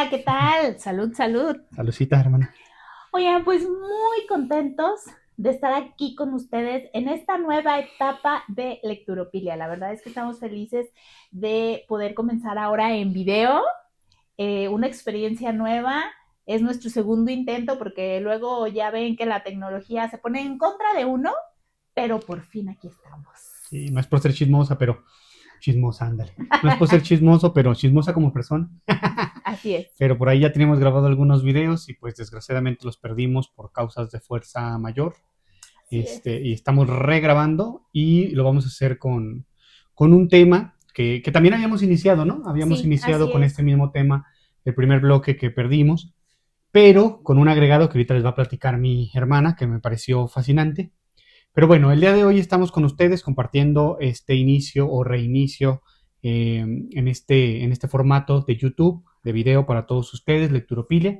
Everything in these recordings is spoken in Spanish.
Hola, ¿qué tal? Salud, salud. Saludcita, hermana. Oigan, pues muy contentos de estar aquí con ustedes en esta nueva etapa de Lecturopilia. La verdad es que estamos felices de poder comenzar ahora en video, una experiencia nueva. Es nuestro segundo intento porque luego ya ven que la tecnología se pone en contra de uno, pero por fin aquí estamos. Sí, no es por ser chismosa, pero chismosa, ándale. No es por ser chismoso, pero chismosa como persona. Así es. Pero por ahí ya teníamos grabado algunos videos y pues desgraciadamente los perdimos por causas de fuerza mayor. Así es. Y estamos regrabando y lo vamos a hacer con un tema que también habíamos iniciado, ¿no? Habíamos Sí, iniciado así con es. este mismo tema el primer bloque que perdimos, pero con un agregado que ahorita les va a platicar mi hermana, que me pareció fascinante. Pero bueno, el día de hoy estamos con ustedes compartiendo este inicio o reinicio en este formato de YouTube, de video para todos ustedes, Lecturopilia.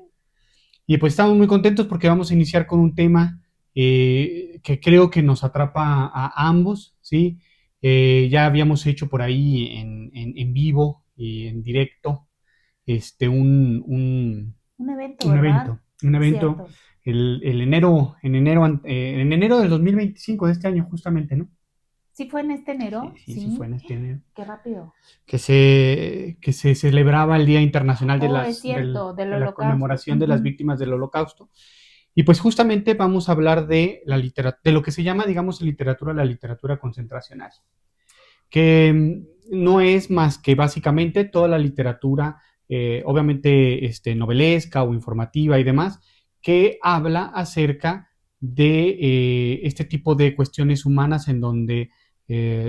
Y pues estamos muy contentos porque vamos a iniciar con un tema que creo que nos atrapa a ambos, ¿sí? Ya habíamos hecho por ahí en vivo y en directo un, Un evento, un ¿verdad? evento, un evento Cierto. en enero del 2025 de este año justamente, ¿no? ¿Sí fue en este Sí, enero? sí, sí fue Sí. en este enero. Qué rápido. Que se celebraba el Día Internacional Oh, es cierto, del de la holocausto. conmemoración de las víctimas del Holocausto. Y pues justamente vamos a hablar de de lo que se llama, digamos, en literatura, la literatura concentracional, que no es más que básicamente toda la literatura, obviamente novelesca o informativa y demás, que habla acerca de este tipo de cuestiones humanas en donde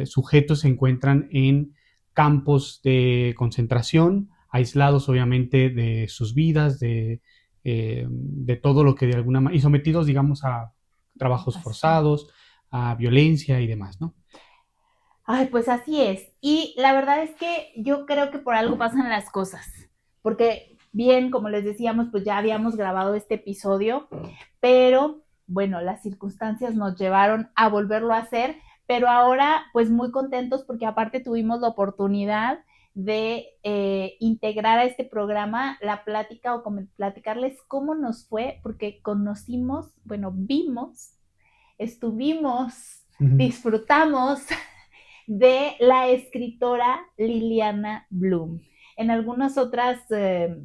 sujetos se encuentran en campos de concentración, aislados obviamente de sus vidas, de todo lo que de alguna manera, y sometidos, digamos, a trabajos Así. forzados, a violencia y demás, ¿no? Ay, pues así es. Y la verdad es que yo creo que por algo pasan las cosas. Porque bien, como les decíamos, pues ya habíamos grabado este episodio, pero bueno, las circunstancias nos llevaron a volverlo a hacer, pero ahora pues muy contentos porque aparte tuvimos la oportunidad de integrar a este programa la plática o platicarles cómo nos fue, porque conocimos, bueno, vimos, estuvimos, disfrutamos de la escritora Liliana Bloom. En algunas otras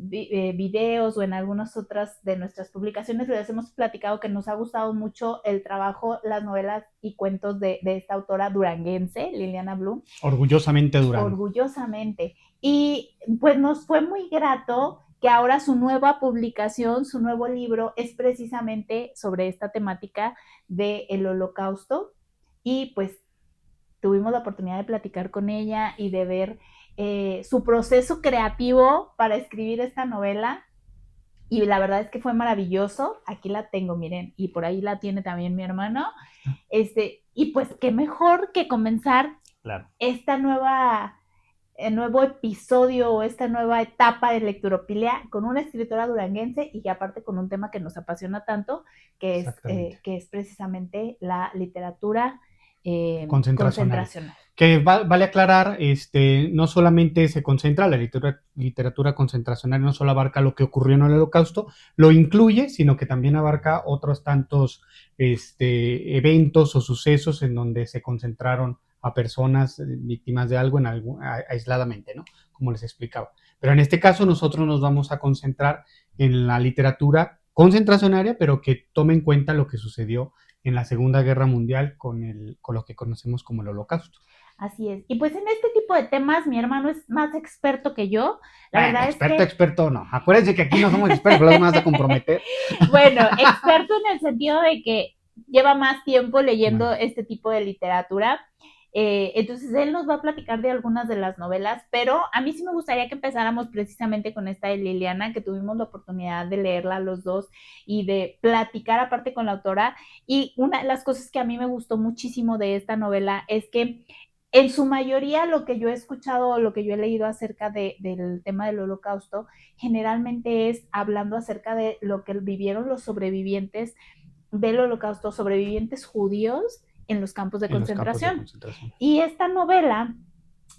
videos o en algunas otras de nuestras publicaciones les hemos platicado que nos ha gustado mucho el trabajo, las novelas y cuentos de esta autora duranguense, Liliana Bloom, Orgullosamente Durango. orgullosamente. Y pues nos fue muy grato que ahora su nueva publicación, su nuevo libro es precisamente sobre esta temática del holocausto. Y pues tuvimos la oportunidad de platicar con ella y de ver su proceso creativo para escribir esta novela. Y la verdad es que fue maravilloso. Aquí la tengo, miren, y por ahí la tiene también mi hermano. Y pues qué mejor que comenzar Claro. esta nueva nuevo episodio o esta nueva etapa de Lecturopilia con una escritora duranguense y aparte con un tema que nos apasiona tanto, Exactamente. que es precisamente la literatura Concentracional. concentracional. Que vale aclarar, no solamente se concentra, la literatura concentracional no solo abarca lo que ocurrió en el Holocausto, lo incluye, sino que también abarca otros tantos eventos o sucesos en donde se concentraron a personas víctimas de algo, aisladamente, ¿no? Como les explicaba. Pero en este caso nosotros nos vamos a concentrar en la literatura concentracionaria, pero que tome en cuenta lo que sucedió en la Segunda Guerra Mundial con lo que conocemos como el Holocausto. Así es. Y pues en este tipo de temas mi hermano es más experto que yo. La Bueno, verdad es que, experto no. Acuérdense que aquí no somos expertos, luego me vas a comprometer. bueno, experto en el sentido de que lleva más tiempo leyendo Bueno, este tipo de literatura. Entonces él nos va a platicar de algunas de las novelas, pero a mí sí me gustaría que empezáramos precisamente con esta de Liliana, que tuvimos la oportunidad de leerla los dos y de platicar aparte con la autora. Y una de las cosas que a mí me gustó muchísimo de esta novela es que en su mayoría lo que yo he escuchado, lo que yo he leído acerca del tema del holocausto, generalmente es hablando acerca de lo que vivieron los sobrevivientes del holocausto, sobrevivientes judíos en los campos de en los campos de concentración. concentración. Y esta novela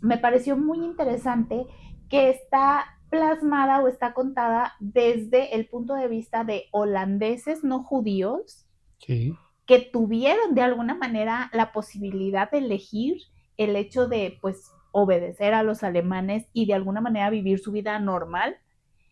me pareció muy interesante que está plasmada o está contada desde el punto de vista de holandeses no judíos Sí. que tuvieron de alguna manera la posibilidad de elegir el hecho de, pues, obedecer a los alemanes y de alguna manera vivir su vida normal,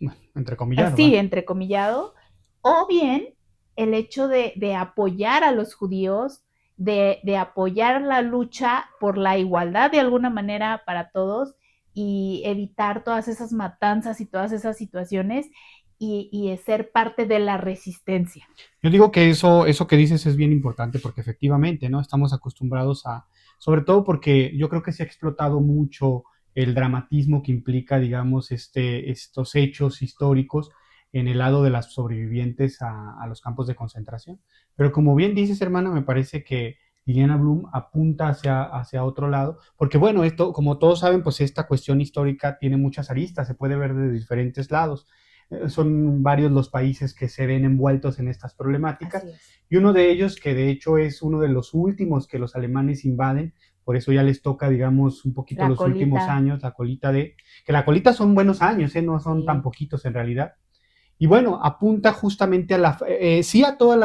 Bueno, entrecomillado, así, ¿va? entrecomillado, o bien el hecho de apoyar a los judíos, de apoyar la lucha por la igualdad de alguna manera para todos y evitar todas esas matanzas y todas esas situaciones y ser parte de la resistencia. Yo digo que eso que dices es bien importante porque efectivamente, ¿no? Estamos acostumbrados a, sobre todo porque yo creo que se ha explotado mucho el dramatismo que implica, digamos, estos hechos históricos en el lado de las sobrevivientes a los campos de concentración. Pero como bien dices, hermana, me parece que Liliana Bloom apunta hacia otro lado, porque bueno, esto, como todos saben, pues esta cuestión histórica tiene muchas aristas, se puede ver de diferentes lados. Son varios los países que se ven envueltos en estas problemáticas y uno de ellos, que de hecho es uno de los últimos que los alemanes invaden, por eso ya les toca, digamos, un poquito La los colita. últimos años, la colita que la colita son buenos años, no son Sí. tan poquitos en realidad. Y bueno, apunta justamente sí a todos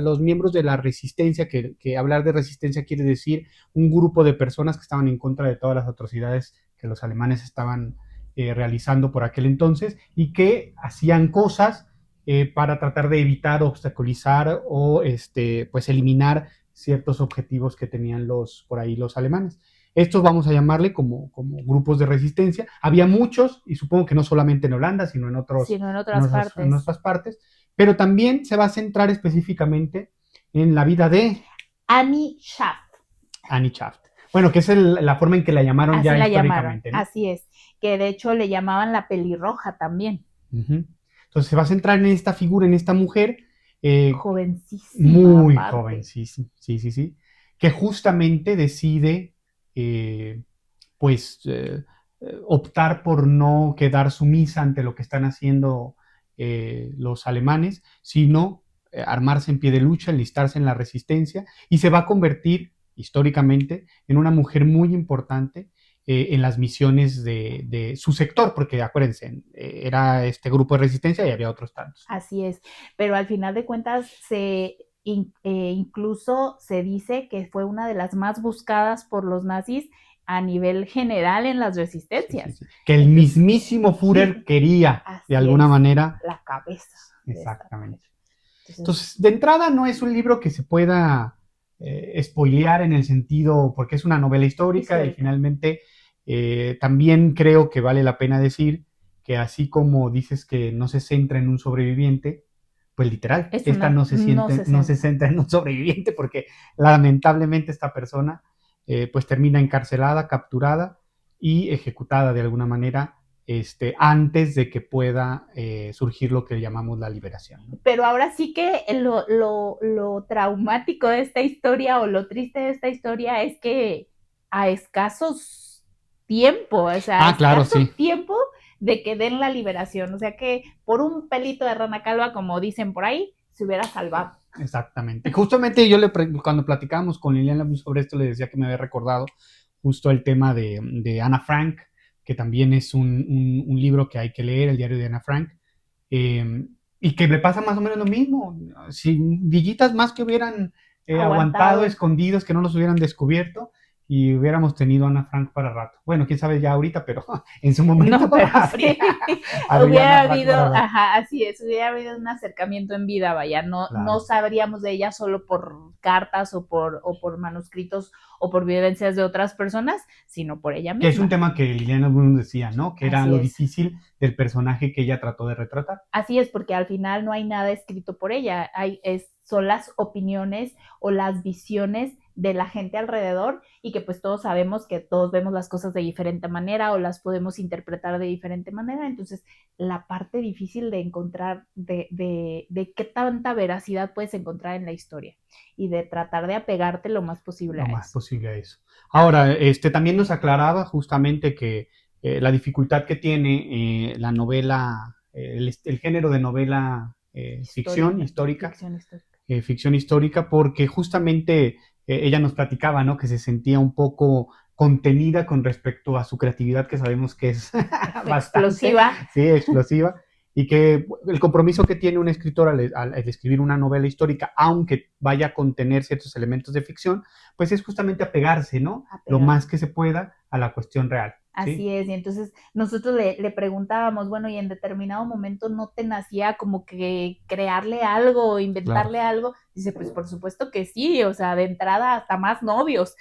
los miembros de la resistencia, que hablar de resistencia quiere decir un grupo de personas que estaban en contra de todas las atrocidades que los alemanes estaban realizando por aquel entonces y que hacían cosas para tratar de evitar, obstaculizar o pues eliminar ciertos objetivos que tenían por ahí los alemanes. Estos vamos a llamarle como grupos de resistencia. Había muchos, y supongo que no solamente en Holanda, sino en otras partes, pero también se va a centrar específicamente en la vida de Annie Schaft. Annie Schaft. Bueno, que es la forma en que la llamaron así ya la históricamente, llamaron, ¿no? Así es, que de hecho le llamaban la pelirroja también. Entonces se va a centrar en esta figura, en esta mujer. Jovencísima. Muy aparte. jovencísima, sí. Que justamente decide, pues, optar por no quedar sumisa ante lo que están haciendo los alemanes, sino armarse en pie de lucha, enlistarse en la resistencia y se va a convertir históricamente en una mujer muy importante en las misiones de su sector, porque acuérdense, era este grupo de resistencia y había otros tantos. Así es, pero al final de cuentas incluso se dice que fue una de las más buscadas por los nazis a nivel general en las resistencias. Sí. Que el mismísimo Führer quería, de alguna manera, la cabeza. Exactamente. Entonces, de entrada no es un libro que se pueda spoilear en el sentido, porque es una novela histórica. Y finalmente también creo que vale la pena decir que así como dices que no se centra en un sobreviviente, pues literal, esta no se centra en un sobreviviente porque lamentablemente esta persona pues termina encarcelada, capturada y ejecutada de alguna manera antes de que pueda surgir lo que llamamos la liberación, ¿no? Pero ahora sí que lo traumático de esta historia o lo triste de esta historia es que a escasos tiempo, o sea, claro, sí. tiempo de que den la liberación, o sea que por un pelito de rana calva, como dicen por ahí, se hubiera salvado. Exactamente. Y justamente cuando platicábamos con Liliana sobre esto, le decía que me había recordado justo el tema de Ana Frank, que también es un libro que hay que leer, el diario de Ana Frank, y que le pasa más o menos lo mismo. Si villitas más que hubieran aguantado escondidos, que no nos hubieran descubierto, y hubiéramos tenido a Ana Frank para rato. Bueno, quién sabe ya ahorita, pero en su momento no, pero hubiera habido, así es, hubiera habido un acercamiento en vida, vaya, no sabríamos de ella solo por cartas o por manuscritos o por vivencias de otras personas, sino por ella misma. Que es un tema que Liliana Bloom decía, ¿no? Que era lo difícil del personaje que ella trató de retratar. Así es, porque al final no hay nada escrito por ella, son las opiniones o las visiones de la gente alrededor y que pues todos sabemos que todos vemos las cosas de diferente manera o las podemos interpretar de diferente manera. Entonces, la parte difícil de encontrar, de qué tanta veracidad puedes encontrar en la historia y de tratar de apegarte lo más posible a eso. Ahora, también nos aclaraba justamente que la dificultad que tiene la novela, el género de novela ficción histórica, porque justamente ella nos platicaba, ¿no? Que se sentía un poco contenida con respecto a su creatividad, que sabemos que es bastante, Explosiva. sí, explosiva, y que el compromiso que tiene un escritor al escribir una novela histórica, aunque vaya a contener ciertos elementos de ficción, pues es justamente apegarse, ¿no? Lo más que se pueda a la cuestión real. Así ¿Sí? es, y entonces nosotros le preguntábamos, bueno, y en determinado momento no te nacía como que crearle algo, Claro. inventarle algo. Dice, pues por supuesto que sí, o sea, de entrada hasta más novios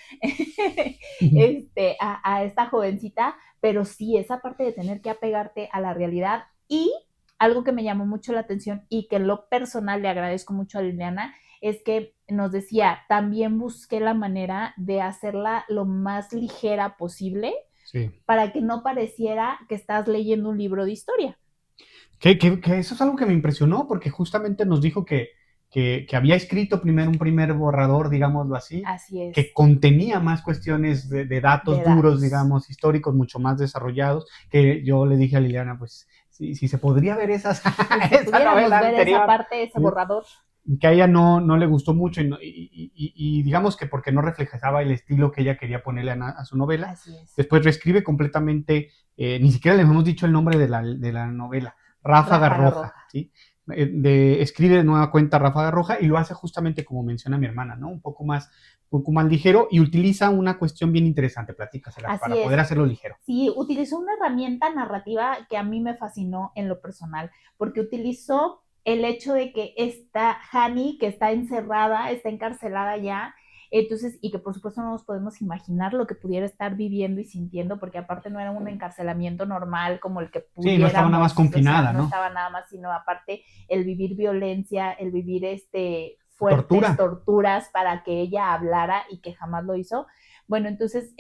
a esta jovencita, pero sí, esa parte de tener que apegarte a la realidad. Y algo que me llamó mucho la atención y que en lo personal le agradezco mucho a Liliana es que nos decía, también busqué la manera de hacerla lo más ligera posible Sí. para que no pareciera que estás leyendo un libro de historia. Que eso es algo que me impresionó, porque justamente nos dijo que había escrito primero un primer borrador, digámoslo así, Así que es, contenía más cuestiones de datos de duros, datos. digamos, históricos, mucho más desarrollados, que yo le dije a Liliana, pues, si se podría ver Si esa pudiéramos novela ver esa anterior, parte, ese ¿sí? borrador. Que a ella no le gustó mucho y digamos que porque no reflejaba el estilo que ella quería ponerle a su novela. Así es. Después reescribe completamente, ni siquiera le hemos dicho el nombre de la novela, Ráfaga Ráfaga Roja, roja. ¿sí? Escribe de nueva cuenta Ráfaga Roja y lo hace justamente como menciona mi hermana, ¿no? Un poco más ligero y utiliza una cuestión bien interesante, platícasela, Así para es. poder hacerlo ligero. Sí, utilizó una herramienta narrativa que a mí me fascinó en lo personal, porque utilizó el hecho de que esta Hani, que está encerrada, está encarcelada ya, entonces, y que por supuesto no nos podemos imaginar lo que pudiera estar viviendo y sintiendo, porque aparte no era un encarcelamiento normal como el que Sí, no estaba nada más pudiéramos, o sea, confinada, no ¿no? estaba nada más, sino aparte el vivir violencia, el vivir fuertes Tortura. torturas para que ella hablara y que jamás lo hizo. Bueno, entonces,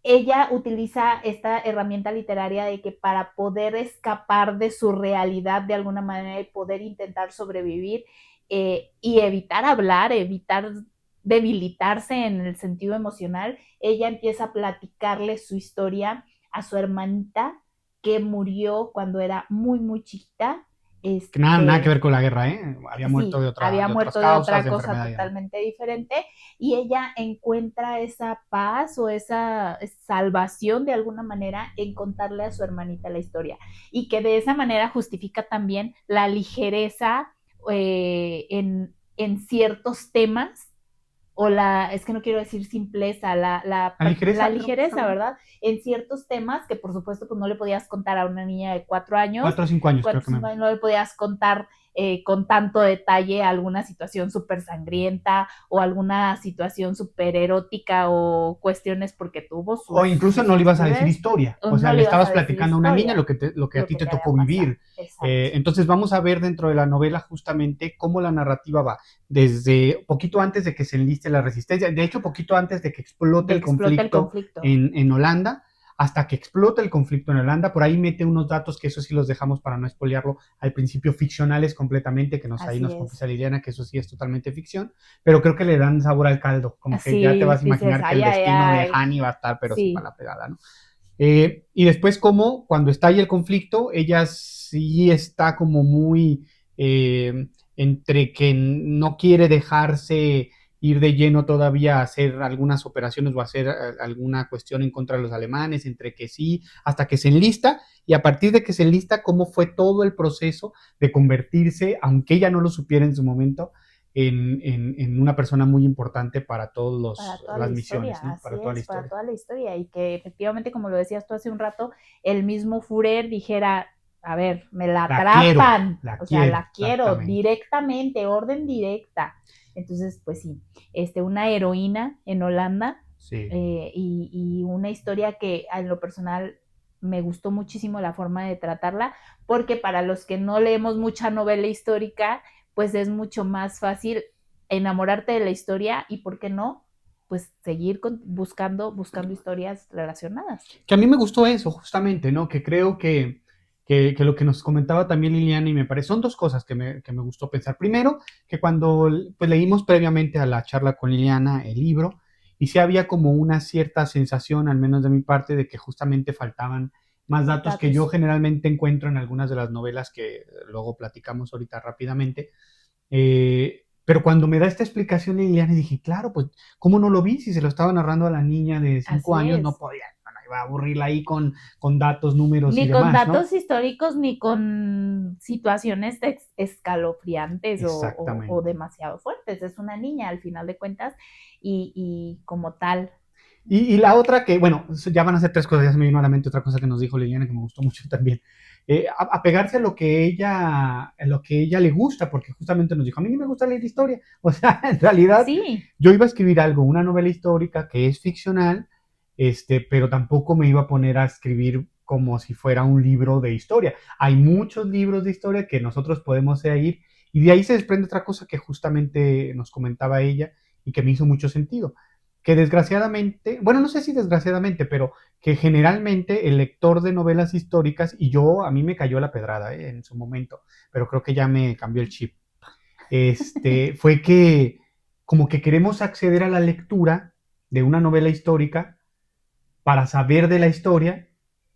ella utiliza esta herramienta literaria de que para poder escapar de su realidad de alguna manera y poder intentar sobrevivir y evitar hablar, evitar debilitarse en el sentido emocional, ella empieza a platicarle su historia a su hermanita que murió cuando era muy, muy chiquita. Que nada que ver con la guerra, ¿eh? Había muerto Sí, había de otras muerto de causas, otra de cosa enfermedad y demás. totalmente diferente y ella encuentra esa paz o esa salvación de alguna manera en contarle a su hermanita la historia y que de esa manera justifica también la ligereza en ciertos temas o es que no quiero decir simpleza, La la ligereza, pero ligereza, justamente ¿verdad? En ciertos temas que por supuesto pues no le podías contar a una niña de 4 años, 4 o 5 años creo cuatro, que me... 5 años no le podías contar con tanto detalle alguna situación súper sangrienta o alguna situación súper erótica o cuestiones porque tuvo O incluso no le ibas a decir vicisitudes, historia, o o sea, no le le ibas estabas a decir platicando a una niña historia, lo que a lo ti que te te había tocó pasado. vivir. Exacto. Entonces vamos a ver dentro de la novela justamente cómo la narrativa va, desde poquito antes de que se enliste la resistencia, de hecho poquito antes de que explote De el explota el conflicto conflicto. en Holanda, hasta que explota el conflicto en Holanda, por ahí mete unos datos que eso sí los dejamos para no spoilearlo, al principio ficcionales completamente, que ahí Así nos es. confiesa Liliana que eso sí es totalmente ficción, pero creo que le dan sabor al caldo, como que ya te Sí, vas a dices, imaginar que el ay, ay, destino de ay. Hani va a estar, pero sí para Sí, la pegada, ¿no? Y después como cuando está ahí el conflicto, ella sí está como muy entre que no quiere dejarse ir de lleno todavía a hacer algunas operaciones o hacer alguna cuestión en contra de los alemanes, entre que sí, hasta que se enlista y a partir de que se enlista, cómo fue todo el proceso de convertirse, aunque ella no lo supiera en su momento, en una persona muy importante para para todas toda la las historia, misiones, ¿no? así Para toda la es, para historia. toda la historia. Y que efectivamente, como lo decías tú hace un rato, el mismo Führer dijera, a ver, me la atrapan, o sea, la quiero Exactamente. directamente, orden directa. Entonces, pues sí, una heroína en Holanda Sí. y una historia que en lo personal me gustó muchísimo la forma de tratarla, porque para los que no leemos mucha novela histórica, pues es mucho más fácil enamorarte de la historia y, ¿por qué no? Pues seguir buscando historias relacionadas. Que a mí me gustó eso, justamente, ¿no? Que creo que lo que nos comentaba también Liliana y me parece, son dos cosas que me gustó pensar. Primero, que cuando pues, leímos previamente a la charla con Liliana el libro, y sí había como una cierta sensación, al menos de mi parte, de que justamente faltaban más datos que yo Datos. generalmente encuentro en algunas de las novelas que luego platicamos ahorita rápidamente. Eh, Pero cuando me da esta explicación Liliana, dije, claro, pues, ¿cómo no lo vi? Si se lo estaba narrando a la niña de 5 Así años, no es. podía, no iba a aburrirla ahí con datos, números y Ni con demás, ¿no? datos históricos, ni con situaciones escalofriantes o Exactamente. demasiado fuertes. Es una niña al final de cuentas y como tal. Y la otra que, bueno, ya van a ser tres cosas, ya se me vino a la mente otra cosa que nos dijo Liliana que me gustó mucho también. Apegarse a lo que ella le gusta, porque justamente nos dijo, a mí ni me gusta leer historia. O sea, en realidad Sí, yo iba a escribir algo, una novela histórica que es ficcional, pero tampoco me iba a poner a escribir como si fuera un libro de historia. Hay muchos libros de historia que nosotros podemos ir y de ahí se desprende otra cosa que justamente nos comentaba ella y que me hizo mucho sentido que desgraciadamente, bueno, no sé si desgraciadamente, pero que generalmente el lector de novelas históricas, y yo a mí me cayó la pedrada en su momento, pero creo que ya me cambió el chip, fue que como que queremos acceder a la lectura de una novela histórica para saber de la historia,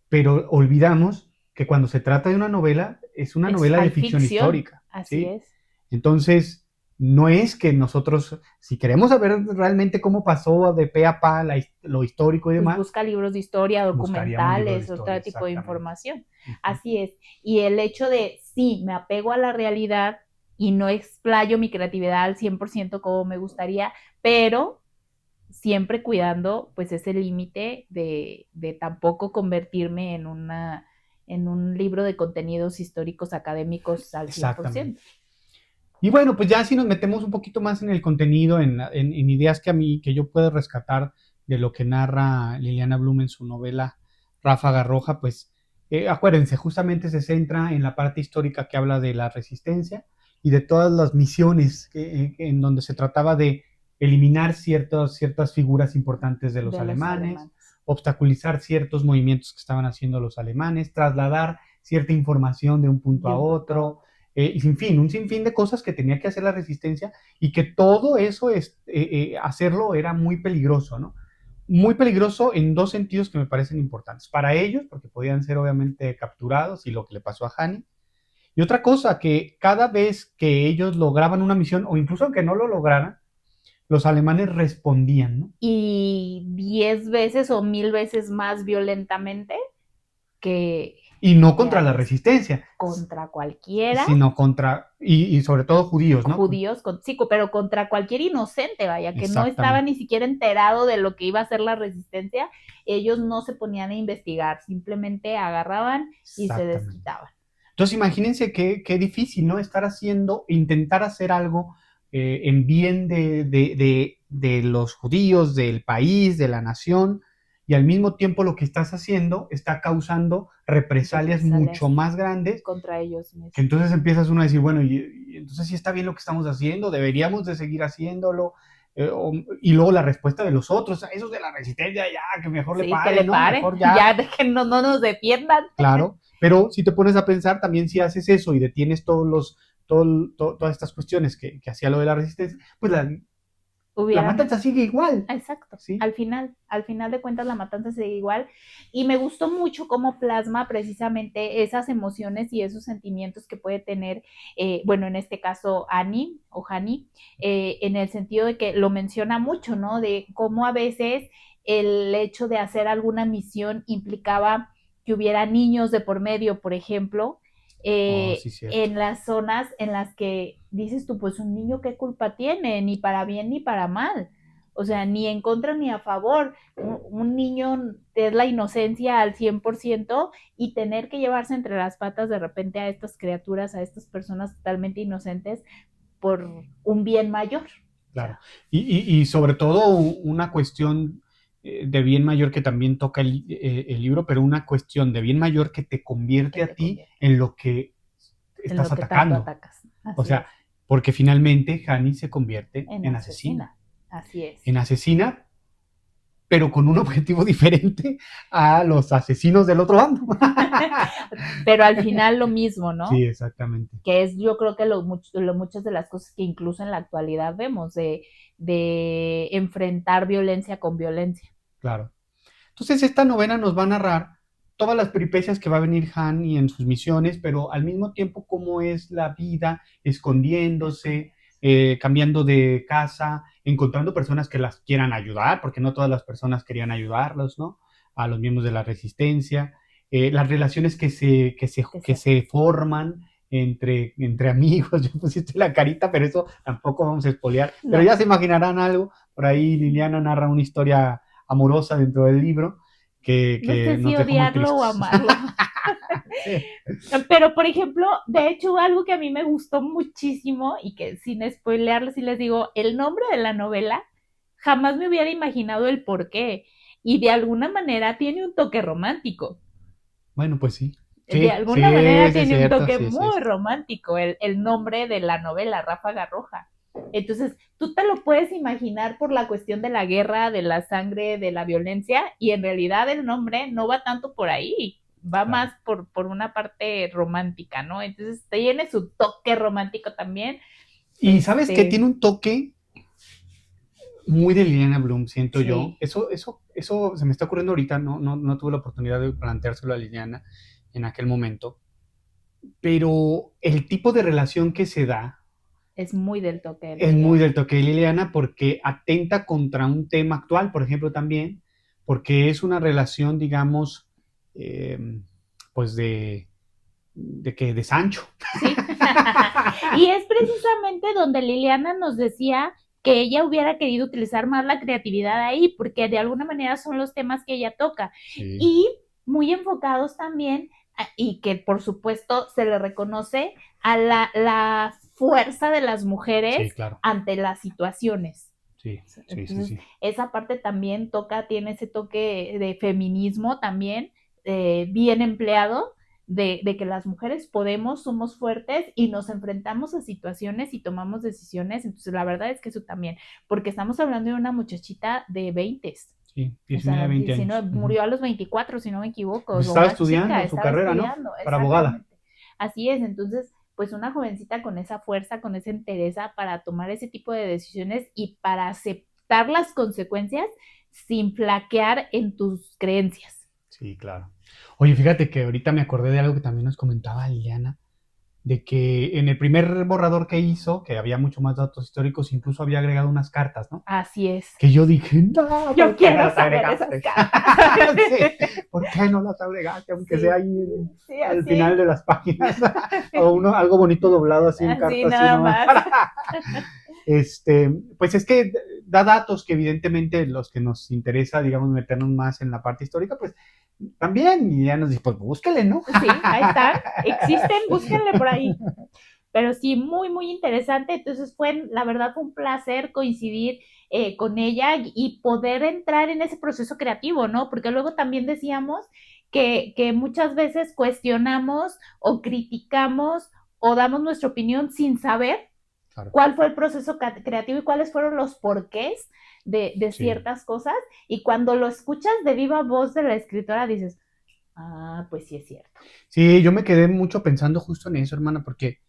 pero olvidamos que cuando se trata de una novela, es una es, novela de hay ficción ficción, histórica, así ¿sí? es. Entonces, no es que nosotros, si queremos saber realmente cómo pasó de pe a pa lo histórico y Pues demás, busca libros de historia, buscaríamos libros de documentales, historia, otro tipo de exactamente. información. Uh-huh. Así es. Y el hecho de, sí, me apego a la realidad y no explayo mi creatividad al 100% como me gustaría, pero siempre cuidando pues ese límite de tampoco convertirme en un libro de contenidos históricos académicos al 100%. Exactamente. Y bueno, pues ya si nos metemos un poquito más en el contenido, en ideas que a mí, que yo puedo rescatar de lo que narra Liliana Blum en su novela Ráfaga Roja, pues acuérdense, justamente se centra en la parte histórica que habla de la resistencia y de todas las misiones en donde se trataba de eliminar ciertas figuras importantes de los De los alemanes, alemanes. obstaculizar ciertos movimientos que estaban haciendo los alemanes, trasladar cierta información de un punto De a un punto a otro, otro. y sin fin, un sinfín de cosas que tenía que hacer la resistencia y que todo eso hacerlo era muy peligroso, ¿no? Muy peligroso en dos sentidos que me parecen importantes. Para ellos, porque podían ser obviamente capturados y lo que le pasó a Hani. Y otra cosa, que cada vez que ellos lograban una misión, o incluso aunque no lo lograran, los alemanes respondían, ¿no? Y 10 veces o 1000 veces más violentamente que, Y no que contra la antes resistencia, contra cualquiera, sino contra, y sobre todo judíos, ¿no? judíos, sí, pero contra cualquier inocente, vaya, que no estaba Exactamente, ni siquiera enterado de lo que iba a ser la resistencia, ellos no se ponían a investigar, simplemente agarraban y se exactamente. desquitaban. Entonces imagínense qué difícil, ¿no? Estar haciendo, intentar hacer algo en bien de los judíos, del país, de la nación, y al mismo tiempo lo que estás haciendo está causando represalias mucho Represalias más grandes, contra ellos que mismos. entonces empiezas uno a decir, bueno, y entonces sí está bien lo que estamos haciendo, deberíamos de seguir haciéndolo, y luego la respuesta de los otros, esos de la resistencia, ya, que mejor le Sí, que pare, le ¿no? paren, Mejor ya, ya déjenos, no nos defiendan. claro, pero si te pones a pensar, también si haces eso y detienes todas estas cuestiones que hacía lo de la resistencia, pues la Hubieran matanza sigue igual, Exacto. ¿sí? Al final de cuentas la matanza sigue igual y me gustó mucho cómo plasma precisamente esas emociones y esos sentimientos que puede tener, bueno, en este caso Annie o Hani, en el sentido de que lo menciona mucho, ¿no? De cómo a veces el hecho de hacer alguna misión implicaba que hubiera niños de por medio, por ejemplo, Oh, sí, cierto. en las zonas en las que dices tú, pues un niño qué culpa tiene, ni para bien ni para mal. O sea, ni en contra ni a favor. Un niño es la inocencia al 100% y tener que llevarse entre las patas de repente a estas criaturas, a estas personas totalmente inocentes por un bien mayor. O Claro. sea, Y sobre todo una cuestión de bien mayor que también toca el libro, pero una cuestión de bien mayor que te que convierte a te ti convierte en lo que en estás lo que tanto atacando. atacas. O Así sea, es. porque finalmente Hani se convierte En en asesina. asesina. Así es. En asesina, pero con un objetivo diferente a los asesinos del otro bando. Pero al final lo mismo, Sí, ¿no? exactamente. Que es yo creo que muchas de las cosas que incluso en la actualidad vemos de enfrentar violencia con violencia. Claro. Entonces, esta novela nos va a narrar todas las peripecias que va a venir Han y en sus misiones, pero al mismo tiempo cómo es la vida escondiéndose, cambiando de casa, encontrando personas que las quieran ayudar, porque no todas las personas querían ayudarlos, ¿no? A los miembros de la resistencia, las relaciones que se forman entre amigos. Yo pusiste la carita, pero eso tampoco vamos a espolear. No. Pero ya se imaginarán algo. Por ahí Liliana narra una historia amorosa dentro del libro No sé nos si dejó muy odiarlo o tristes. amarlo. Sí. Pero, por ejemplo, de hecho, algo que a mí me gustó muchísimo y que sin spoilearlo, sí les digo, el nombre de la novela, jamás me hubiera imaginado el por qué. Y de alguna manera tiene un toque romántico. Bueno, pues sí. De Sí, sí, alguna manera sí es tiene un cierto, toque sí es muy cierto. romántico el nombre de la novela, Ráfaga Roja. Entonces, tú te lo puedes imaginar por la cuestión de la guerra, de la sangre, de la violencia, y en realidad el nombre no va tanto por ahí, va Claro. más por una parte romántica, ¿no? Entonces, tiene su toque romántico también. Y sabes que tiene un toque muy de Liliana Bloom, siento yo. Sí, Eso se me está ocurriendo ahorita, no tuve la oportunidad de planteárselo a Liliana en aquel momento, pero el tipo de relación que se da es muy del toque de es muy del Liliana. toque de Liliana porque atenta contra un tema actual, por ejemplo, también, porque es una relación, digamos, eh, pues de Sancho. Sí. Y es precisamente donde Liliana nos decía que ella hubiera querido utilizar más la creatividad ahí, porque de alguna manera son los temas que ella toca. Sí, Y muy enfocados también, y que por supuesto se le reconoce a la fuerza de las sí, mujeres claro. ante las situaciones. Sí, sí, sí, Entonces, sí. esa parte también tiene ese toque de feminismo también, bien empleado, de que las mujeres podemos, somos fuertes y nos enfrentamos a situaciones y tomamos decisiones. Entonces, la verdad es que eso también, porque estamos hablando de una muchachita de 20, Sí, o 19, sea, 20 años. 19, murió a los 24, si no me equivoco, Pues o estaba más chica, estudiando su estaba carrera, ¿no? estudiando, Para abogada. exactamente. Así es, entonces, pues una jovencita con esa fuerza, con esa entereza para tomar ese tipo de decisiones y para aceptar las consecuencias sin flaquear en tus creencias. Sí, claro. Oye, fíjate que ahorita me acordé de algo que también nos comentaba Liliana, de que en el primer borrador que hizo, que había mucho más datos históricos, incluso había agregado unas cartas, ¿no? Así es. Que yo dije, no, Yo ¿por qué no quiero las saber esas agregaste? cartas. Sí, ¿por qué no las agregaste? Aunque sea Sí, ahí sí, al así. final de las páginas, o algo bonito doblado así en Así carta, así nada nomás más. para... Pues es que da datos que evidentemente los que nos interesa, digamos, meternos más en la parte histórica, pues también, y ya nos dice, pues búsquele, ¿no? Sí, ahí están. Existen, búsquenle por ahí. Pero sí, muy, muy interesante. Entonces la verdad fue un placer coincidir con ella y poder entrar en ese proceso creativo, ¿no? Porque luego también decíamos que muchas veces cuestionamos o criticamos o damos nuestra opinión sin saber Claro, cuál fue el proceso creativo y cuáles fueron los porqués de sí. ciertas cosas. Y cuando lo escuchas de viva voz de la escritora, dices, ah, pues sí es cierto. Sí, yo me quedé mucho pensando justo en eso, hermana, porque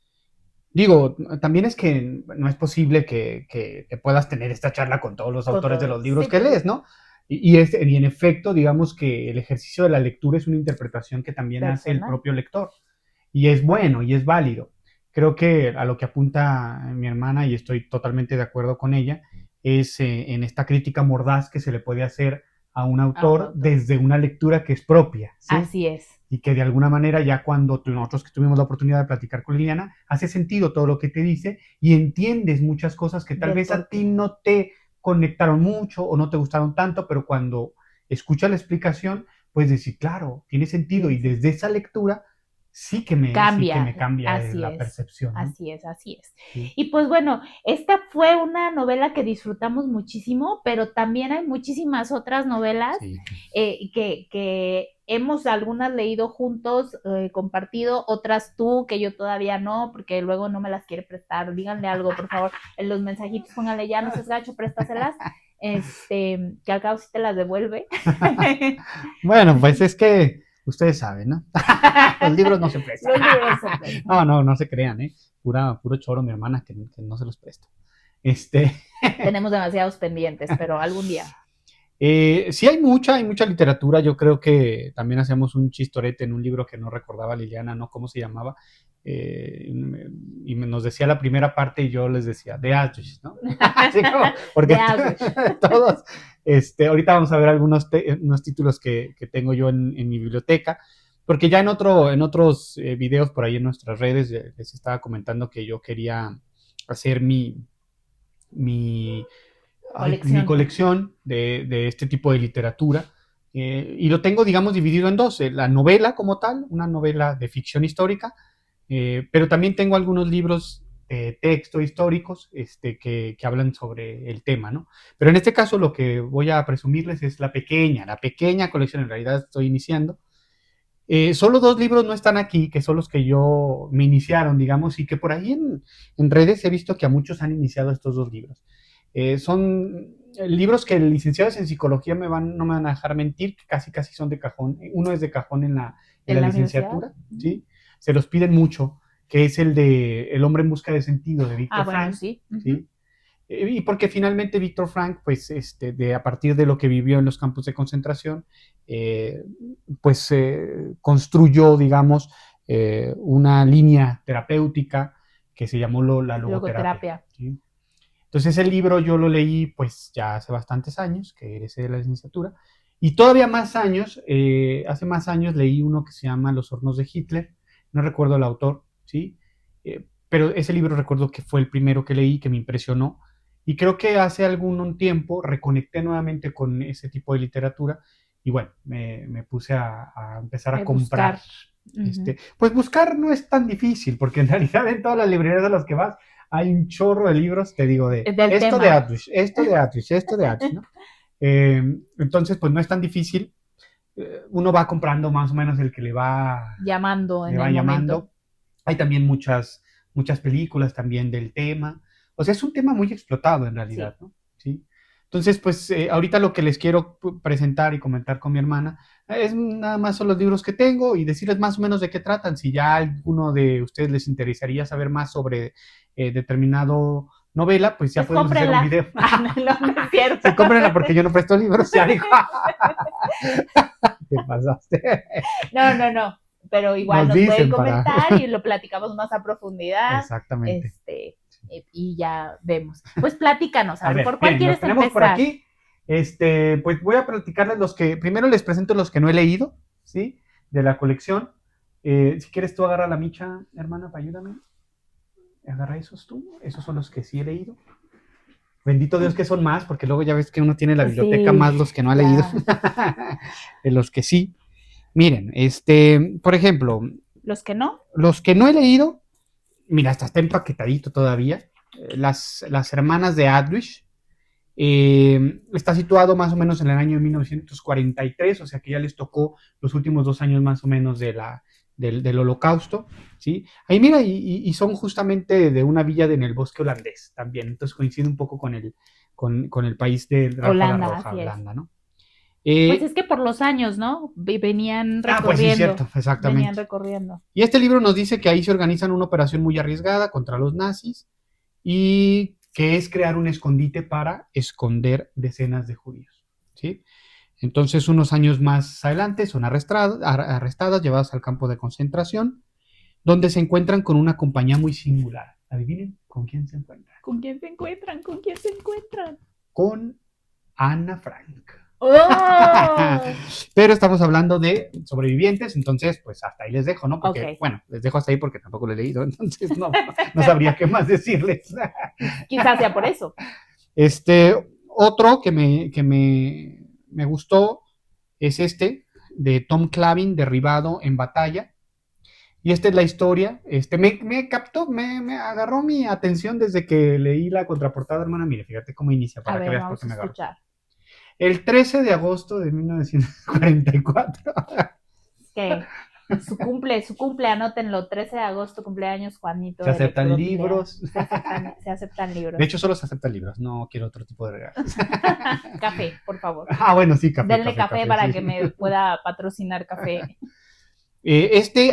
digo, también es que no es posible que puedas tener esta charla con todos los Con autores de todo. los libros Sí, que por lees, supuesto. ¿no? Y en efecto, digamos que el ejercicio de la lectura es una interpretación que también hace el Personal. propio lector. Y es bueno y es válido. Creo que a lo que apunta mi hermana, y estoy totalmente de acuerdo con ella, es en esta crítica mordaz que se le puede hacer a un A un autor autor. desde una lectura que es propia, ¿sí? Así es. Y que de alguna manera ya cuando nosotros que tuvimos la oportunidad de platicar con Liliana, hace sentido todo lo que te dice y entiendes muchas cosas que tal Del vez a por ti qué. no te conectaron mucho o no te gustaron tanto, pero cuando escuchas la explicación, puedes decir, claro, tiene sentido y Tienes desde esa lectura sí que me cambia, cambia así la es, percepción, ¿no? así es, así es. Sí, Y pues bueno, esta fue una novela que disfrutamos muchísimo, pero también hay muchísimas otras novelas sí. que hemos algunas leído juntos, compartido, otras tú, que yo todavía no, porque luego no me las quiere prestar. Díganle algo, por favor, en los mensajitos pónganle, ya no seas gacho, préstaselas, que al cabo sí te las devuelve. Bueno, pues es que ustedes saben, ¿no? Los libros no se prestan. Los libros se prestan. No se crean, ¿eh? Puro choro, mi hermana, que no se los presto. Este, Tenemos demasiados pendientes, pero algún día. sí hay mucha literatura. Yo creo que también hacemos un chistorete en un libro que no recordaba Liliana, ¿no? ¿Cómo se llamaba? nos decía la primera parte y yo les decía, de Auschwitz, ¿no? Así como, porque todos, ahorita vamos a ver unos títulos que tengo yo en mi biblioteca, porque ya en otros videos por ahí en nuestras redes les estaba comentando que yo quería hacer mi colección de este tipo de literatura. Y lo tengo, digamos, dividido en dos. La novela como tal, una novela de ficción histórica, pero también tengo algunos libros de texto históricos que hablan sobre el tema, ¿no? Pero en este caso lo que voy a presumirles es la pequeña colección, en realidad estoy iniciando. Solo 2 libros no están aquí, que son los que yo me iniciaron, digamos, y que por ahí en redes he visto que a muchos han iniciado estos 2 libros. Son libros que licenciados en psicología no me van a dejar mentir, que casi son de cajón. Uno es de cajón en la licenciatura, ¿sí? Se los piden mucho, que es el de El hombre en busca de sentido, de Víctor Frank. Bueno, sí. ¿Sí? Y porque finalmente Víctor Frank, pues, a partir de lo que vivió en los campos de concentración, pues construyó, digamos, una línea terapéutica que se llamó la logoterapia. ¿Sí? Entonces el libro yo lo leí pues ya hace bastantes años, que egresé de la licenciatura, y todavía más años, hace más años leí uno que se llama Los hornos de Hitler, no recuerdo el autor, ¿sí? Pero ese libro recuerdo que fue el primero que leí, que me impresionó, y creo que hace algún tiempo reconecté nuevamente con ese tipo de literatura, y bueno, me puse a empezar a comprar. Pues buscar no es tan difícil, porque en realidad en todas las librerías a las que vas hay un chorro de libros, te digo, de esto de Auschwitz, esto de Auschwitz, ¿no? Entonces, pues no es tan difícil. Uno va comprando más o menos el que le va llamando. Hay también muchas películas también del tema. O sea, es un tema muy explotado en realidad, ¿no? ¿Sí? Entonces, pues ahorita lo que les quiero presentar y comentar con mi hermana es nada más son los libros que tengo y decirles más o menos de qué tratan. Si ya a alguno de ustedes les interesaría saber más sobre determinado novela, pues ya pues podemos hacer un video. No es cierto. Sí, cómprenla porque yo no presto libros. Ya dijo. ¿Qué pasaste? No. Pero igual nos pueden comentar y lo platicamos más a profundidad. Exactamente. Y ya vemos. Pues platícanos, a ver, ¿por cuál quieres empezar? Tenemos por aquí. Pues voy a platicarles primero les presento los que no he leído, ¿sí? De la colección. Si quieres tú agarra la micha, hermana, para ayúdame. Agarra esos tú, esos son los que sí he leído. Bendito Dios que son más, porque luego ya ves que uno tiene la biblioteca más los que no ha leído. De los que sí. Miren, por ejemplo. ¿Los que no? Los que no he leído, mira, hasta está empaquetadito todavía. Las hermanas de Auschwitz. Está situado más o menos en el año 1943, o sea que ya les tocó los últimos 2 años más o menos del Holocausto, ¿sí? Ahí mira, y son justamente de una villa en el bosque holandés también, entonces coincide un poco con el país de Holanda, ¿no? Pues es que por los años, ¿no? Venían recorriendo. Pues sí, cierto, exactamente. Venían recorriendo. Y este libro nos dice que ahí se organizan una operación muy arriesgada contra los nazis y que es crear un escondite para esconder decenas de judíos, ¿sí? Entonces, unos años más adelante son arrestadas, llevadas al campo de concentración, donde se encuentran con una compañía muy singular. Adivinen, ¿con quién se encuentran? ¿Con quién se encuentran? Con Ana Frank. ¡Oh! Pero estamos hablando de sobrevivientes, entonces pues hasta ahí les dejo, ¿no? Porque, bueno, les dejo hasta ahí porque tampoco lo he leído, entonces no sabría qué más decirles. Quizás sea por eso. Otro que me gustó es de Tom Clavin, Derribado en batalla. Y esta es la historia, me captó, me agarró mi atención desde que leí la contraportada, hermana. Mire, fíjate cómo inicia para que veas por qué me agarró. El 13 de agosto de 1944. ¿Qué? Su cumple, anótenlo, 13 de agosto, cumpleaños Juanito. Se aceptan libros. Se aceptan libros. De hecho, solo se aceptan libros, no quiero otro tipo de regalos. Café, por favor. Bueno, sí, café. Denle café para que me pueda patrocinar café.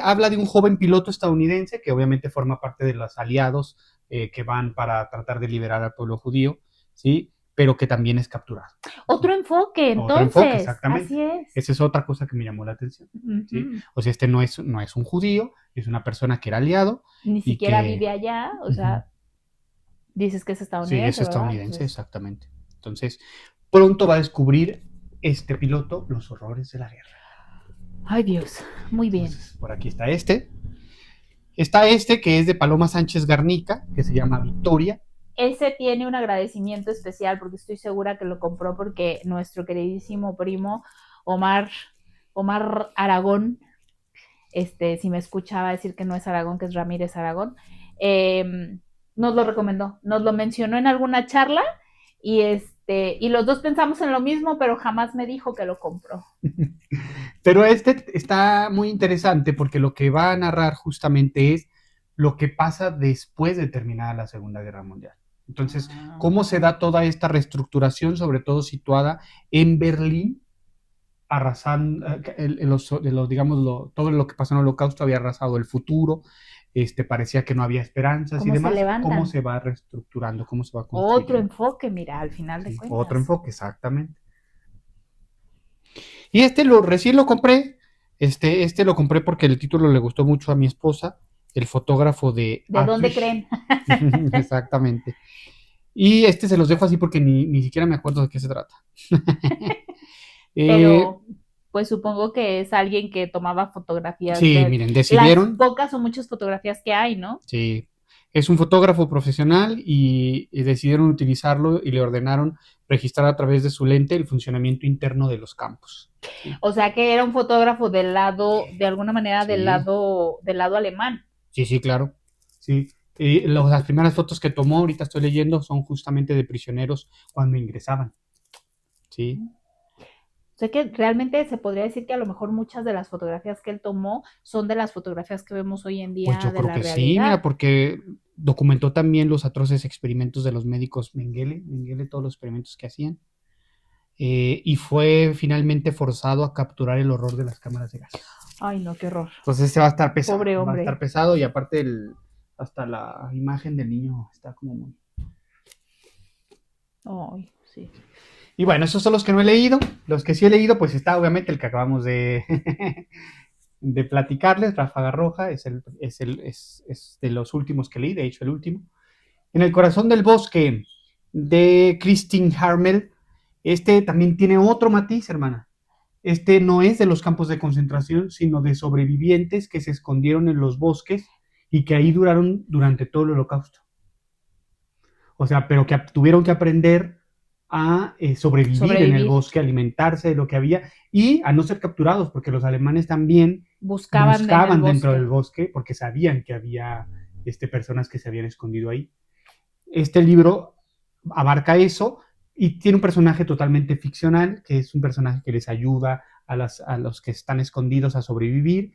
Habla de un joven piloto estadounidense que obviamente forma parte de los aliados que van para tratar de liberar al pueblo judío, ¿sí? pero que también es capturado. Otro enfoque, Otro enfoque, entonces. exactamente. Así es. Esa es otra cosa que me llamó la atención, ¿sí? Ujú. O sea, este no es un judío, es una persona que era aliado Ni y siquiera que... vive allá, o Ujú. sea, dices que es Sí, es estadounidense, ¿verdad? estadounidense, Entonces, exactamente. Entonces, pronto va a descubrir este piloto los horrores de la guerra. ay Dios, muy bien. Entonces, por aquí está este. Está este que es de Paloma Sánchez Garnica, que se llama Victoria. Ese tiene un agradecimiento especial porque estoy segura que lo compró porque nuestro queridísimo primo Omar, Omar Aragón, si me escuchaba decir que no es Aragón, que es Ramírez Aragón, nos lo recomendó, nos lo mencionó en alguna charla y los dos pensamos en lo mismo, pero jamás me dijo que lo compró. Pero este está muy interesante porque lo que va a narrar justamente es lo que pasa después de terminada la Segunda Guerra Mundial. Entonces, cómo se da toda esta reestructuración, sobre todo situada en Berlín, arrasando, digamos, todo lo que pasó en el Holocausto había arrasado el futuro, parecía que no había esperanzas y ¿Cómo se demás, cómo levantan? se va reestructurando, cómo se va Otro construyendo. enfoque, mira, al final de Sí, cuentas. otro enfoque, exactamente. Y recién lo compré, lo compré porque el título le gustó mucho a mi esposa, el fotógrafo de ¿De dónde Atwish. creen? Exactamente. Y se los dejo así porque ni siquiera me acuerdo de qué se trata. eh, Pero pues supongo que es alguien que tomaba fotografías sí, de miren, las decidieron, pocas o muchas fotografías que hay, ¿no? sí, es un fotógrafo profesional y decidieron utilizarlo y le ordenaron registrar a través de su lente el funcionamiento interno de los campos. Sí, O sea que era un fotógrafo del lado, de alguna manera sí, del lado alemán. sí, sí, claro. Sí. Las primeras fotos que tomó, ahorita estoy leyendo, son justamente de prisioneros cuando ingresaban. Sí. O sea que realmente se podría decir que a lo mejor muchas de las fotografías que él tomó son de las fotografías que vemos hoy en Pues día yo de creo la que sí, mira, realidad. porque documentó también los atroces experimentos de los médicos Mengele, todos los experimentos que hacían. Y fue finalmente forzado a capturar el horror de las cámaras de gas. Ay, no, qué horror. Entonces va a estar pesado, Pobre va a estar hombre. pesado y aparte hasta la imagen del niño está como muy... Ay, sí. Y bueno, esos son los que no he leído. Los que sí he leído, pues está obviamente el que acabamos de platicarles, Ráfaga Roja, es de los últimos que leí, de hecho el último. En el corazón del bosque, de Christine Harmel, también tiene otro matiz, hermana. No es de los campos de concentración, sino de sobrevivientes que se escondieron en los bosques y que ahí duraron durante todo el Holocausto. O sea, pero que tuvieron que aprender a sobrevivir en el Sobrevivir. bosque, alimentarse de lo que había y a no ser capturados, porque los alemanes también Buscaban en el buscaban dentro del bosque. bosque porque sabían que había personas que se habían escondido ahí. Este libro abarca eso y tiene un personaje totalmente ficcional, que es un personaje que les ayuda a los que están escondidos a sobrevivir,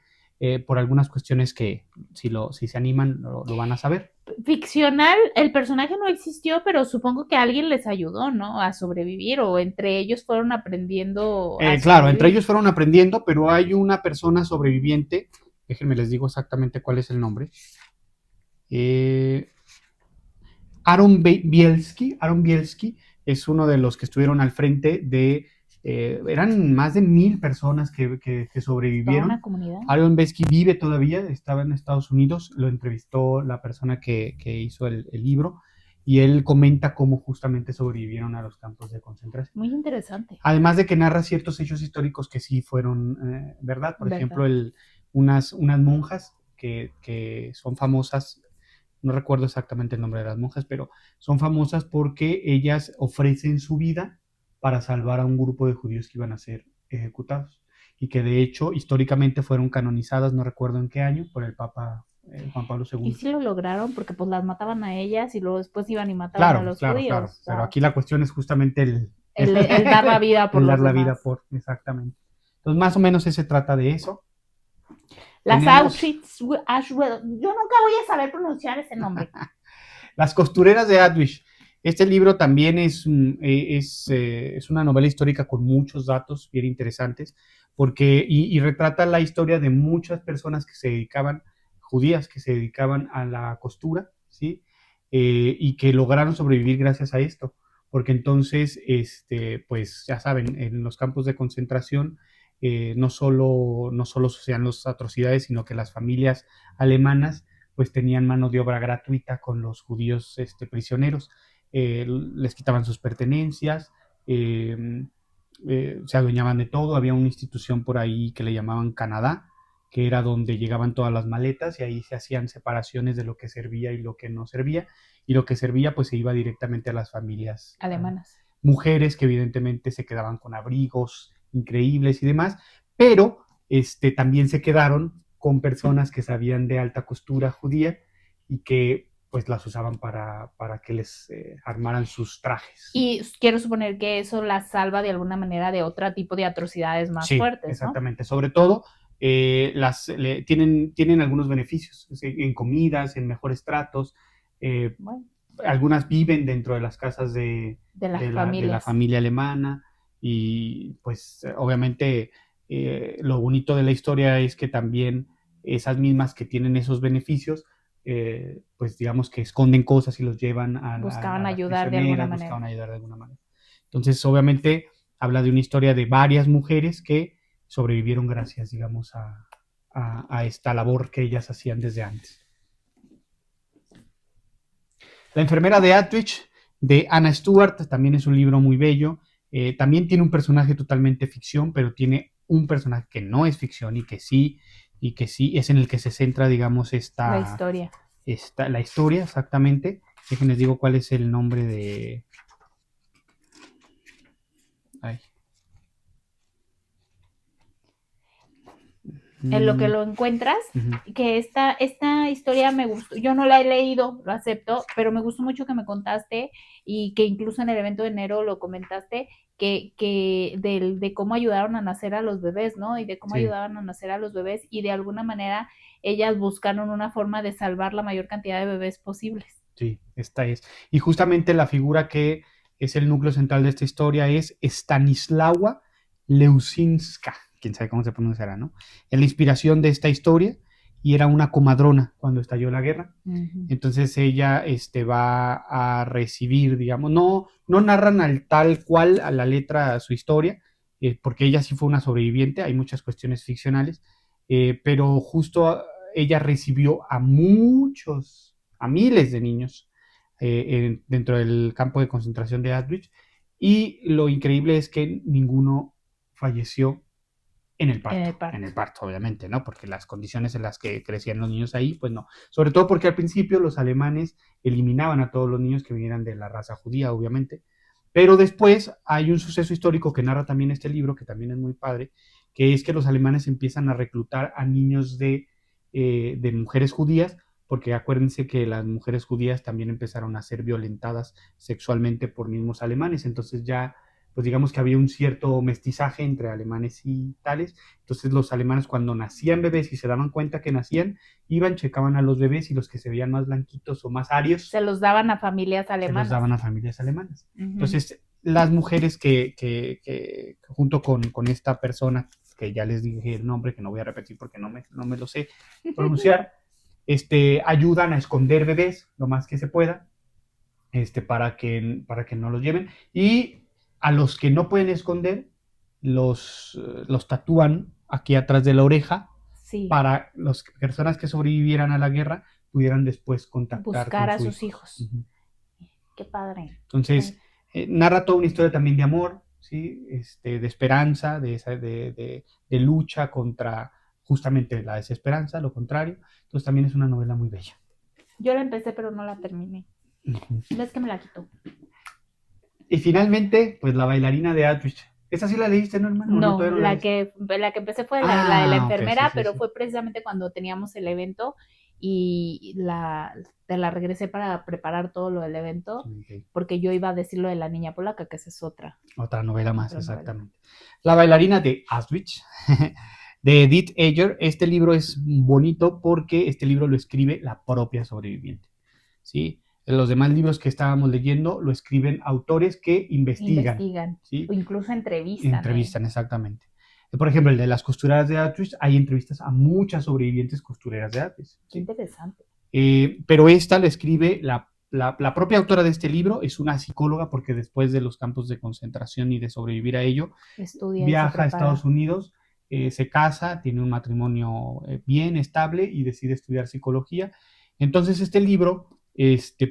por algunas cuestiones que si se animan lo van a saber. Ficcional, el personaje no existió, pero supongo que alguien les ayudó, ¿no? A sobrevivir o entre ellos fueron aprendiendo a Claro, entre ellos sobrevivir. fueron aprendiendo, pero hay una persona sobreviviente, déjenme les digo exactamente cuál es el nombre, eh, Aaron Bielski es uno de los que estuvieron al frente eran más de 1000 personas que Toda una sobrevivieron. comunidad. Aaron Bielski vive todavía, estaba en Estados Unidos, lo entrevistó la persona que hizo el libro y él comenta cómo justamente sobrevivieron a los campos de concentración. Muy interesante. Además de que narra ciertos hechos históricos que sí fueron verdad. Por ¿Verdad? ejemplo, unas monjas que son famosas, no recuerdo exactamente el nombre de las monjas, pero son famosas porque ellas ofrecen su vida para salvar a un grupo de judíos que iban a ser ejecutados y que de hecho históricamente fueron canonizadas, no recuerdo en qué año, por el Papa Juan Pablo Y II. sí lo lograron porque pues las mataban a ellas y luego después iban y mataban a Claro, los claro, claro, judíos. O pero sea, aquí la cuestión es justamente el dar la vida por el dar los la vida demás. por, exactamente. Entonces, más o menos se trata de eso. Las Tenemos Auschwitz, Auschwitz, yo nunca voy a saber pronunciar ese nombre. Las costureras de Atwish. Este libro también es una novela histórica con muchos datos bien interesantes, y retrata la historia de muchas personas que se dedicaban, judías, que se dedicaban a la costura, ¿sí? Y que lograron sobrevivir gracias a esto. porque entonces, pues ya saben, en los campos de concentración no solo sucedían las atrocidades, sino que las familias alemanas pues tenían mano de obra gratuita con los judíos prisioneros. Les quitaban sus pertenencias, eh, se adueñaban de todo. Había una institución por ahí que le llamaban Canadá, que era donde llegaban todas las maletas y ahí se hacían separaciones de lo que servía y lo que no servía. Y lo que servía pues se iba directamente a las familias Alemanas. mujeres que evidentemente se quedaban con abrigos increíbles y demás, pero también se quedaron con personas que sabían de alta costura judía y que pues las usaban para que les armaran sus trajes. Y quiero suponer que eso las salva de alguna manera de otro tipo de atrocidades más Sí, fuertes, exactamente. ¿No? Sobre todo, tienen algunos beneficios en comidas, en mejores tratos. Bueno. Algunas viven dentro de las casas de la familia alemana y pues obviamente lo bonito de la historia es que también esas mismas que tienen esos beneficios, pues digamos que esconden cosas y los llevan buscaban ayudar de alguna manera. Buscaban ayudar de alguna manera. Entonces, obviamente, habla de una historia de varias mujeres que sobrevivieron gracias, digamos, a esta labor que ellas hacían desde antes. La enfermera de Auschwitz, de Anna Stewart, también es un libro muy bello. También tiene un personaje totalmente ficción, pero tiene un personaje que no es ficción y que sí es en el que se centra, digamos, la historia. La historia, exactamente. Déjenles digo cuál es el nombre de... Ay. En lo que lo encuentras, que esta historia me gustó, yo no la he leído, lo acepto, pero me gustó mucho que me contaste y que incluso en el evento de enero lo comentaste, de cómo ayudaron a nacer a los bebés, ¿no? Y de cómo ayudaban a nacer a los bebés y de alguna manera ellas buscaron una forma de salvar la mayor cantidad de bebés posibles. Sí, esta es. Y justamente la figura que es el núcleo central de esta historia es Stanislawa Leusinska. Quién sabe cómo se pronunciará, ¿no? Es la inspiración de esta historia y era una comadrona cuando estalló la guerra. Entonces ella va a recibir, digamos, no narran al tal cual a la letra su historia, porque ella sí fue una sobreviviente, hay muchas cuestiones ficcionales, pero justo ella recibió a miles de niños dentro del campo de concentración de Auschwitz, y lo increíble es que ninguno falleció en el parto, obviamente, ¿no? Porque las condiciones en las que crecían los niños ahí, pues no. Sobre todo porque al principio los alemanes eliminaban a todos los niños que vinieran de la raza judía, obviamente. Pero después hay un suceso histórico que narra también este libro, que también es muy padre, que es que los alemanes empiezan a reclutar a niños de mujeres judías, porque acuérdense que las mujeres judías también empezaron a ser violentadas sexualmente por mismos alemanes. Entonces ya pues digamos que había un cierto mestizaje entre alemanes y tales. Entonces los alemanes cuando nacían bebés y se daban cuenta que nacían, iban, checaban a los bebés y los que se veían más blanquitos o más arios, se los daban a familias alemanas. Entonces las mujeres que junto con esta persona, que ya les dije el nombre, que no voy a repetir porque no me lo sé pronunciar, ayudan a esconder bebés lo más que se pueda, para que no los lleven, y a los que no pueden esconder, los tatúan aquí atrás de la oreja, para las personas que sobrevivieran a la guerra pudieran después contactar buscar a sus hijos. Qué padre. Entonces, narra toda una historia también de amor, ¿sí? De esperanza, de lucha contra justamente la desesperanza, lo contrario. Entonces también es una novela muy bella. Yo la empecé, pero no la terminé. Es que me la quitó. Y finalmente, pues La bailarina de Auschwitz. ¿Esa sí la leíste, no, hermano? No, la que empecé fue la de la enfermera, okay, sí, pero fue precisamente cuando teníamos el evento y te la regresé para preparar todo lo del evento, porque yo iba a decir lo de la niña polaca, que esa es otra novela más, exactamente. La bailarina de Auschwitz, de Edith Eger. Este libro es bonito porque este libro lo escribe la propia sobreviviente, ¿sí? Los demás libros que estábamos leyendo lo escriben autores que investigan, ¿sí? O incluso entrevistan. Exactamente. Por ejemplo, el de las costureras de Auschwitz, hay entrevistas a muchas sobrevivientes costureras de Auschwitz. ¿Sí? Qué interesante. Pero esta la escribe la propia autora de este libro es una psicóloga porque después de los campos de concentración y de sobrevivir a ello, viaja a Estados Unidos, se casa, tiene un matrimonio bien estable y decide estudiar psicología. Entonces este libro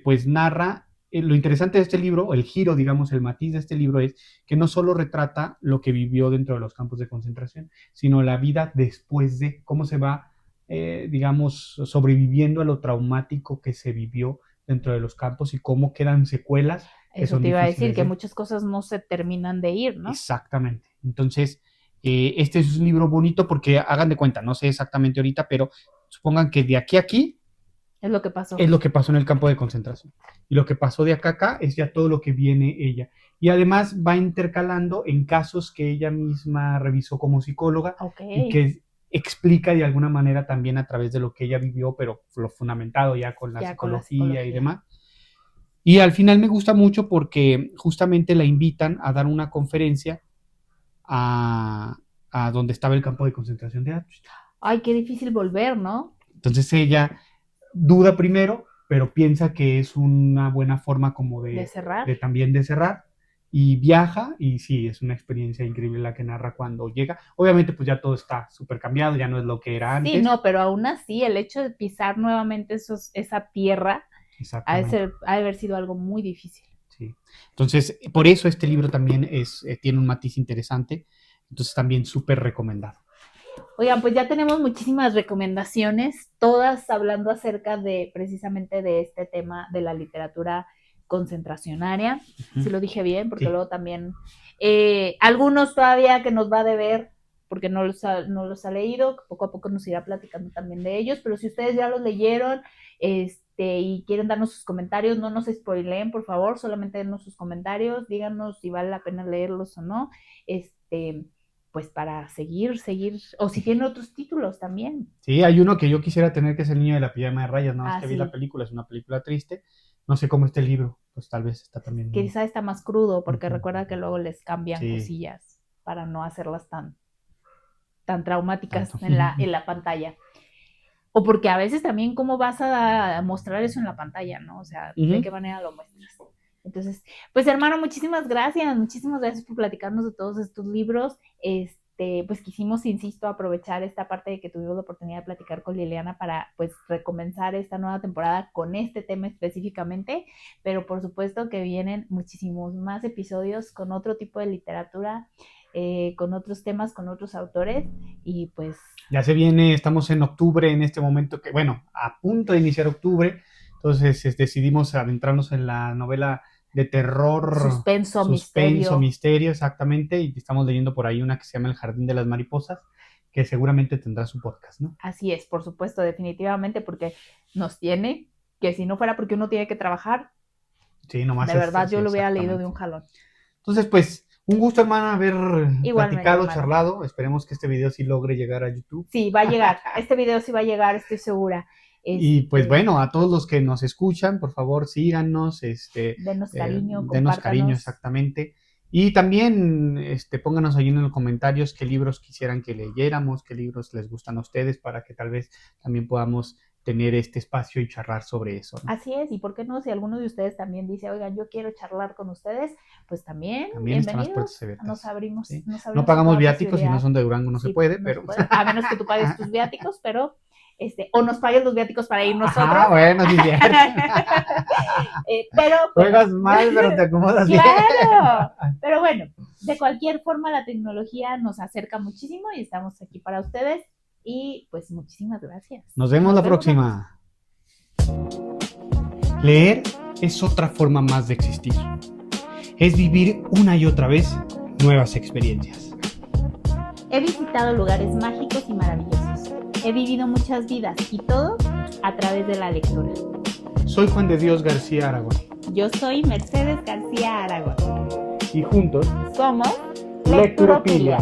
pues narra, lo interesante de este libro, el giro, digamos, el matiz de este libro es que no solo retrata lo que vivió dentro de los campos de concentración, sino la vida después de cómo se va, digamos, sobreviviendo a lo traumático que se vivió dentro de los campos y cómo quedan secuelas. Eso te iba a decir, que muchas cosas no se terminan de ir, ¿no? Exactamente. Entonces, este es un libro bonito porque hagan de cuenta, no sé exactamente ahorita, pero supongan que de aquí a aquí es lo que pasó. Es lo que pasó en el campo de concentración. Y lo que pasó de acá a acá es ya todo lo que viene ella. Y además va intercalando en casos que ella misma revisó como psicóloga y que explica de alguna manera también a través de lo que ella vivió, pero lo fundamentado ya con la psicología y demás. Y al final me gusta mucho porque justamente la invitan a dar una conferencia a donde estaba el campo de concentración de Auschwitz. Ay, qué difícil volver, ¿no? Entonces ella duda primero, pero piensa que es una buena forma como de cerrar. De cerrar. Y viaja, y sí, es una experiencia increíble la que narra cuando llega. Obviamente, pues ya todo está súper cambiado, ya no es lo que era antes. Sí, no, pero aún así, el hecho de pisar nuevamente esa tierra ha de haber sido algo muy difícil. Sí. Entonces, por eso este libro también tiene un matiz interesante. Entonces, también súper recomendado. Oigan, pues ya tenemos muchísimas recomendaciones, todas hablando acerca de precisamente de este tema de la literatura concentracionaria. Si lo dije bien, porque luego también algunos todavía que nos va a deber porque no los ha leído, poco a poco nos irá platicando también de ellos, pero si ustedes ya los leyeron y quieren darnos sus comentarios, no nos spoileen, por favor, solamente denos sus comentarios, díganos si vale la pena leerlos o no, pues para seguir, o si tiene otros títulos también. Sí, hay uno que yo quisiera tener que es El niño de la pijama de rayas, nada más que vi la película, es una película triste, no sé cómo este libro, pues tal vez está también... Quizá está más crudo, porque recuerda que luego les cambian cosillas para no hacerlas tan traumáticas en la pantalla. O porque a veces también cómo vas a mostrar eso en la pantalla, ¿no? O sea, ¿de qué manera lo muestras? Entonces, pues hermano, muchísimas gracias por platicarnos de todos estos libros. Pues quisimos, insisto, aprovechar esta parte de que tuvimos la oportunidad de platicar con Liliana para pues recomenzar esta nueva temporada con este tema específicamente, pero por supuesto que vienen muchísimos más episodios con otro tipo de literatura, con otros temas, con otros autores y pues... Ya se viene, estamos en octubre en este momento, que bueno, a punto de iniciar octubre, entonces decidimos adentrarnos en la novela de terror, suspenso, misterio, exactamente, y estamos leyendo por ahí una que se llama El jardín de las mariposas, que seguramente tendrá su podcast, ¿no? Así es, por supuesto, definitivamente, porque nos tiene, que si no fuera porque uno tiene que trabajar, sí, nomás de verdad yo lo hubiera leído de un jalón. Entonces, pues, un gusto, hermana, haber platicado, charlado. Esperemos que este video sí logre llegar a YouTube. Sí, va a llegar. Este video sí va a llegar, estoy segura. Y pues bueno, a todos los que nos escuchan, por favor, síganos. Denos cariño, denos cariño, exactamente. Y también pónganos ahí en los comentarios qué libros quisieran que leyéramos, qué libros les gustan a ustedes, para que tal vez también podamos tener este espacio y charlar sobre eso, ¿no? Así es, y por qué no, si alguno de ustedes también dice, oigan, yo quiero charlar con ustedes, pues también bienvenidos, nos abrimos. ¿Sí? No pagamos viáticos, si no son de Durango no se puede, pero... A menos que tú pagues tus viáticos, pero... o nos pagues los viáticos para ir nosotros. Ah, bueno, sí, cierto. Pero juegas mal, pero te acomodas bien. Claro, pero bueno, de cualquier forma la tecnología nos acerca muchísimo y estamos aquí para ustedes. Y pues muchísimas gracias. Nos vemos la próxima. Leer es otra forma más de existir. Es vivir una y otra vez nuevas experiencias. He visitado lugares mágicos y maravillosos. He vivido muchas vidas y todo a través de la lectura. Soy Juan de Dios García Aragón. Yo soy Mercedes García Aragón. Y juntos somos Lecturopilia.